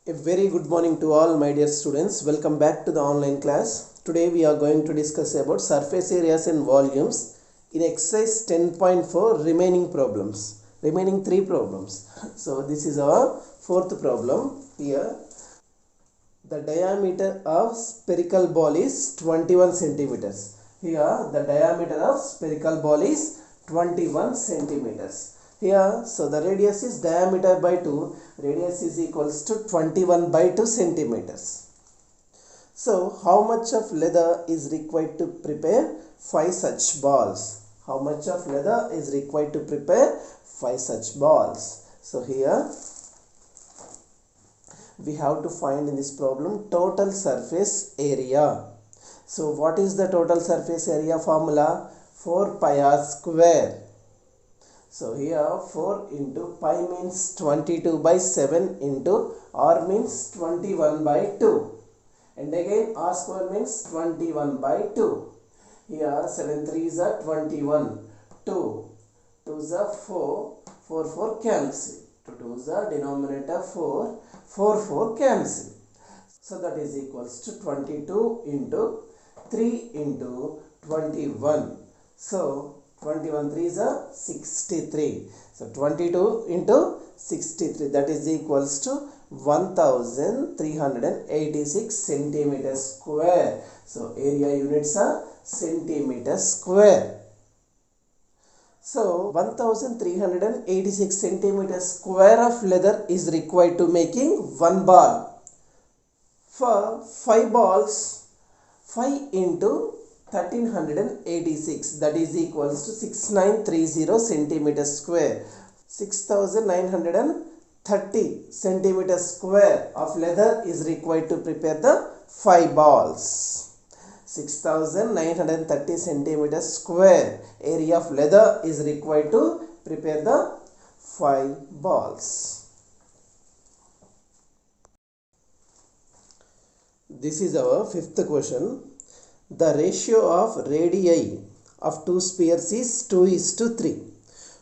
A very good morning to all my dear students. Welcome back to the online class. Today we are going to discuss about surface areas and volumes in exercise 10.4 remaining problems. Remaining 3 problems. So this is our fourth problem here. The diameter of spherical ball is 21 centimeters. Here the diameter of spherical ball is 21 centimeters. Here, so the radius is diameter by 2. Radius is equals to 21 by 2 centimeters. So how much of leather is required to prepare 5 such balls? How much of leather is required to prepare 5 such balls? So here we have to find in this problem total surface area. So what is the total surface area formula? 4 pi r square. So here 4 into pi means 22 by 7 into r means 21 by 2. And again r square means 21 by 2. Here 7 3s are 21. 2. 2s are 4. 4 4 cancel. 2 2s are denominator 4. 4 4 cancel. So that is equals to 22 into 3 into 21. So 21 3s are 63. So 22 into 63, that is equals to 1386 centimeters square. So area units are centimeters square. So 1386 centimeters square of leather is required to making one ball. For 5 balls, 5 into 1386, that is equals to 6930 centimeters square. 6930 centimeters square of leather is required to prepare the 5 balls. 6930 centimeters square area of leather is required to prepare the 5 balls. This is our fifth question. The ratio of radii of two spheres is 2:3.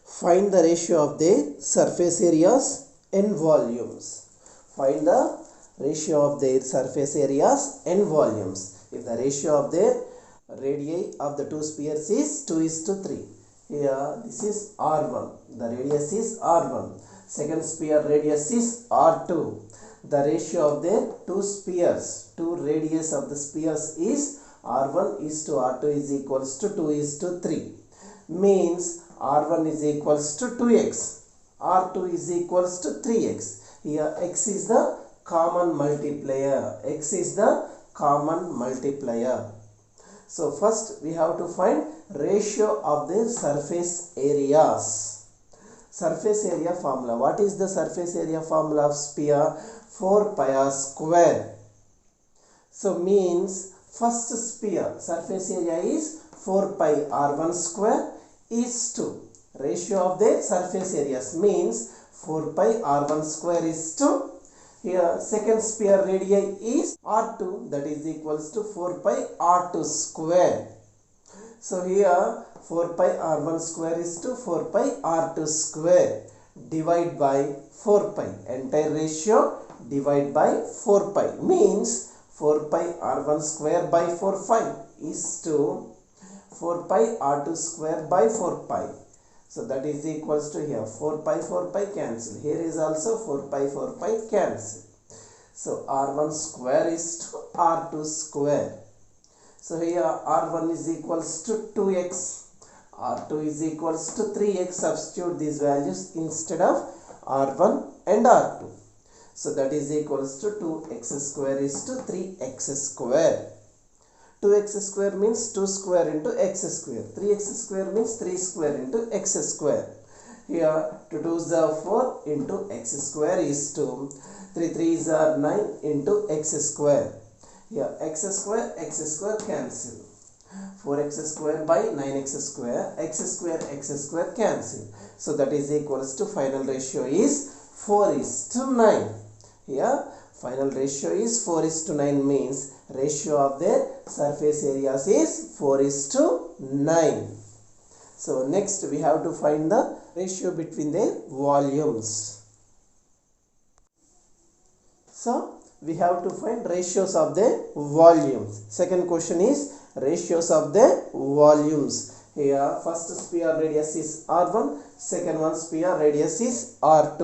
Find the ratio of their surface areas and volumes. Find the ratio of their surface areas and volumes. If the ratio of the radii of the two spheres is 2:3. Here this is R1. The radius is R1. Second sphere radius is R2. The ratio of the two spheres, two radius of the spheres is R1 is to R2 is equals to 2:3. Means R1 is equals to 2x. R2 is equals to 3x. Here x is the common multiplier. X is the common multiplier. So first we have to find ratio of their surface areas. Surface area formula. What is the surface area formula of sphere? 4 pi r square. So means first sphere surface area is 4 pi r1 square is to ratio of the surface areas means 4 pi r1 square is to here second sphere radii is r2, that is equals to 4 pi r2 square. So here 4 pi r1 square is to 4 pi r2 square divide by 4 pi. Entire ratio divide by 4 pi means 4 pi r1 square by 4 pi is to 4 pi r2 square by 4 pi. So that is equals to here 4 pi cancel. Here is also 4 pi cancel. So r1 square is to r2 square. So here r1 is equals to 2x. R2 is equals to 3x. Substitute these values instead of r1 and r2. So that is equals to 2x square is to 3x square. 2x square means 2 square into x square. 3x square means 3 square into x square. Here 2 2s are 4 into x square is 2. 3 3s are 9 into x square. Here x square cancel. 4x square by 9x square. X square cancel. So that is equals to final ratio is 4:9. Here final ratio is 4:9 means ratio of their surface areas is 4:9. So next we have to find the ratio between their volumes. So we have to find ratios of the volumes. Second question is ratios of the volumes. Here first sphere radius is r1, second one sphere radius is r2.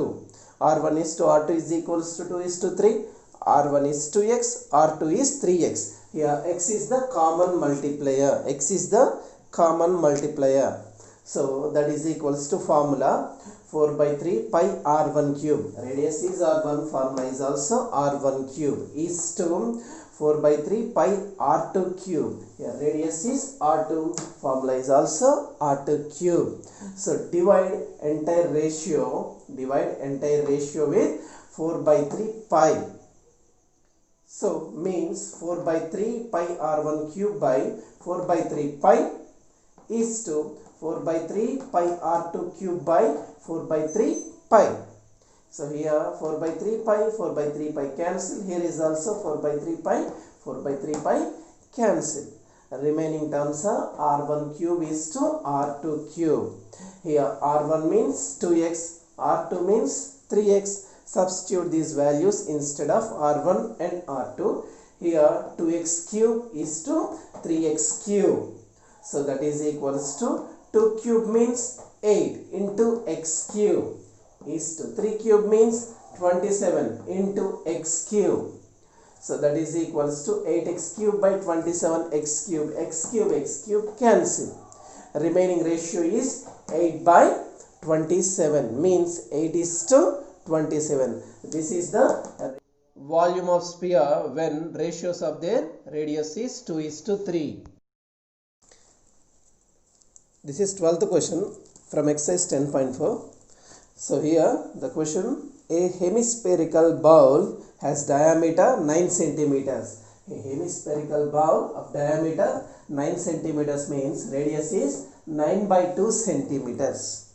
r1 is to r2 is equals to 2 is to 3, r1 is 2x, r2 is 3x. Here x is the common multiplier, x is the common multiplier. So that is equals to formula 4 by 3 pi r1 cube. Radius is r1, formula is also r1 cube is to 4 by 3 pi r2 cube. Here radius is r2, formula is also r2 cube. So divide entire ratio with 4 by 3 pi. So means 4 by 3 pi r1 cube by 4 by 3 pi is to 4 by 3 pi r2 cube by 4 by 3 pi. So here 4 by 3 pi, 4 by 3 pi cancel. Here is also 4 by 3 pi, 4 by 3 pi cancel. Remaining terms are r1 cube is to r2 cube. Here r1 means 2x, r2 means 3x. Substitute these values instead of r1 and r2. Here 2x cube is to 3x cube. So that is equals to 2 cube means 8 into x cube is to 3 cube means 27 into x cube. So that is equals to 8x cube by 27 x cube cancel. Remaining ratio is 8 by 27 means 8 is to 27. This is the volume of sphere when ratios of their radius is 2 is to 3. This is 12th question from exercise 10.4. So here the question, a hemispherical bowl has diameter 9 centimeters. A hemispherical bowl of diameter 9 centimeters means radius is 9 by 2 centimeters.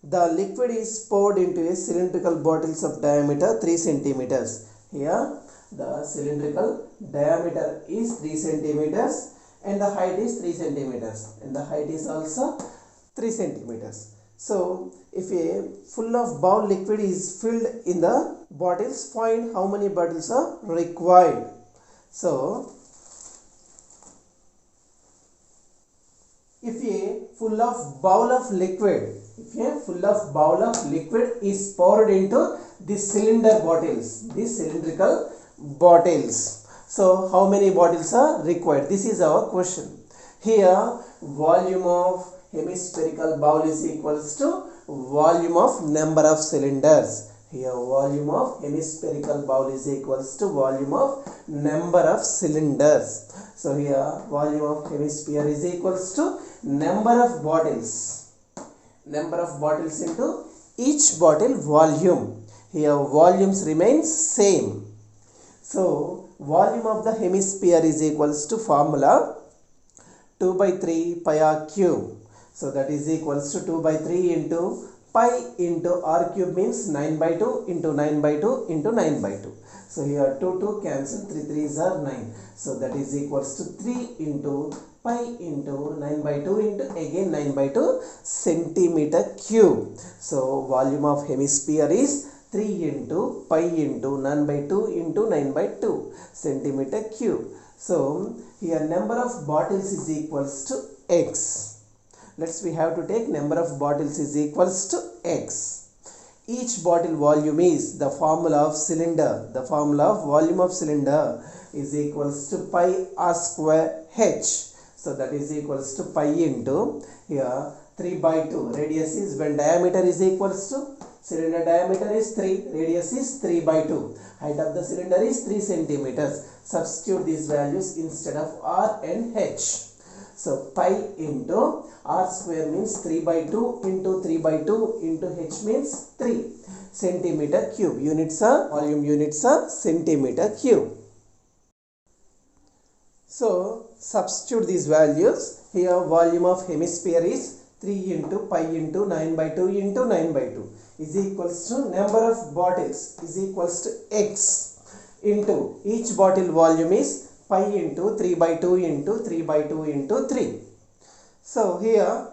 The liquid is poured into a cylindrical bottles of diameter 3 centimeters. Here the cylindrical diameter is 3 centimeters and the height is 3 centimeters and the height is also 3 centimeters. So if a full of bowl liquid is filled in the bottles, find how many bottles are required. So if a full of bowl of liquid is poured into the cylinder bottles, these cylindrical bottles, so how many bottles are required? This is our question. Here volume of hemispherical bowl is equals to volume of number of cylinders. Here volume of hemispherical bowl is equals to volume of number of cylinders. So here volume of hemisphere is equals to number of bottles into each bottle volume. Here volumes remain same. So volume of the hemisphere is equals to formula 2 by 3 pi r cube. So that is equals to 2 by 3 into pi into r cube means 9 by 2 into 9 by 2 into 9 by 2. So here 2 cancel, 3 3s are 9. So that is equals to 3 into pi into 9 by 2 into again 9 by 2 centimeter cube. So volume of hemisphere is 3 into pi into 9 by 2 into 9 by 2 centimeter cube. So here number of bottles is equals to x. We have to take number of bottles is equals to x. Each bottle volume is the formula of cylinder. The formula of volume of cylinder is equals to pi r square h. So that is equals to pi into here 3 by 2. Radius is when diameter is equals to cylinder diameter is 3, radius is 3 by 2. Height of the cylinder is 3 centimeters. Substitute these values instead of r and h. So pi into r square means 3 by 2 into 3 by 2 into h means 3 centimeter cube. Units are volume units are centimeter cube. So substitute these values. Here volume of hemisphere is 3 into pi into 9 by 2 into 9 by 2 is equals to number of bottles is equals to x into each bottle volume is pi into 3 by 2 into 3 by 2 into 3. So here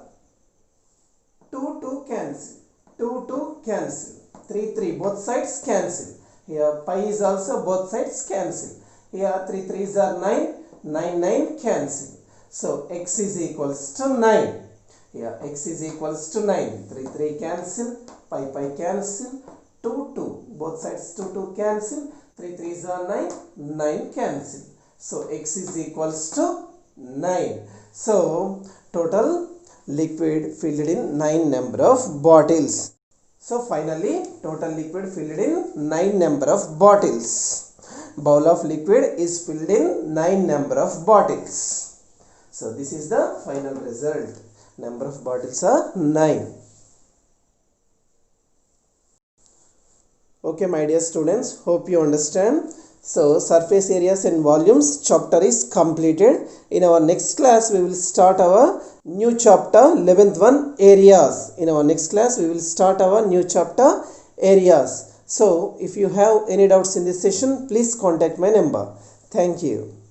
2 cancel, 2 cancel, 3 both sides cancel. Here pi is also both sides cancel. Here 3 3s are 9, 9 9 cancel. So x is equals to 9. Here x is equals to 9. 3 3 cancel, pi pi cancel, 2 2 both sides 2 2 cancel. 3 3s are 9, 9 cancel. So x is equals to 9. So total liquid filled in 9 number of bottles. So finally total liquid filled in 9 number of bottles. Bowl of liquid is filled in 9 number of bottles. So this is the final result. Number of bottles are 9. Okay my dear students, hope you understand. So surface areas and volumes chapter is completed. In our next class we will start our new chapter 11th one, areas. In our next class we will start our new chapter, areas. So if you have any doubts in this session, please contact my number. Thank you.